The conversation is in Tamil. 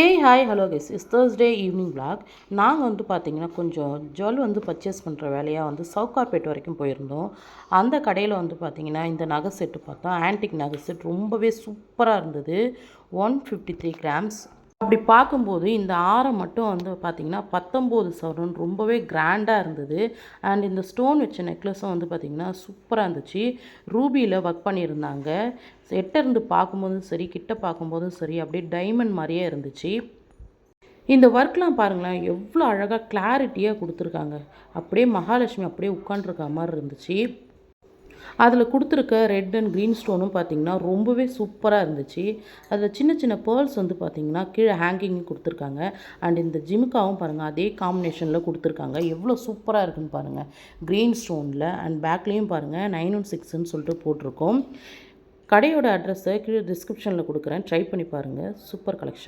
ஏய் hi hello guys is Thursday evening vlog. நாங்கள் பார்த்தீங்கன்னா கொஞ்சம் ஜுவல் பர்ச்சேஸ் பண்ணுற வேலையாக சவுகார்பேட் வரைக்கும் போயிருந்தோம். அந்த கடையில் பார்த்தீங்கன்னா இந்த நகை செட்டு பார்த்தோம். ஆன்டிக் நகை செட் ரொம்பவே சூப்பராக இருந்தது. 153 கிராம்ஸ். அப்படி பார்க்கும்போது இந்த ஆரம் மட்டும் பார்த்திங்கன்னா 19 சவரன் ரொம்பவே கிராண்டாக இருந்தது. அண்ட் இந்த ஸ்டோன் வச்ச நெக்லஸும் பார்த்திங்கன்னா சூப்பராக இருந்துச்சு. ரூபியில் ஒர்க் பண்ணியிருந்தாங்க. இருந்து பார்க்கும்போதும் சரி, கிட்ட பார்க்கும்போதும் சரி, அப்படியே டைமண்ட் மாதிரியே இருந்துச்சு. இந்த ஒர்க்லாம் பாருங்களேன், எவ்வளோ அழகாக கிளாரிட்டியாக கொடுத்துருக்காங்க. அப்படியே மகாலட்சுமி அப்படியே உட்காண்ட்ருக்க மாதிரி இருந்துச்சு. அதில் கொடுத்துருக்க ரெட் அண்ட் க்ரீன் ஸ்டோனும் பார்த்திங்கன்னா ரொம்பவே சூப்பராக இருந்துச்சு. அதில் சின்ன சின்ன பேர்ல்ஸ் பார்த்திங்கன்னா கீழே ஹேங்கிங் கொடுத்துருக்காங்க. அண்ட் இந்த ஜிமுக்காவும் பாருங்கள் அதே காம்பினேஷனில் கொடுத்துருக்காங்க. எவ்வளோ சூப்பராக இருக்குன்னு பாருங்கள். க்ரீன் ஸ்டோனில் அண்ட் பேக்லேயும் பாருங்கள் 916ன்னு சொல்லிட்டு போட்டிருக்கோம். கடையோட அட்ரஸை கீழே டிஸ்கிரிப்ஷனில் கொடுக்குறேன். ட்ரை பண்ணி பாருங்கள். Super collection.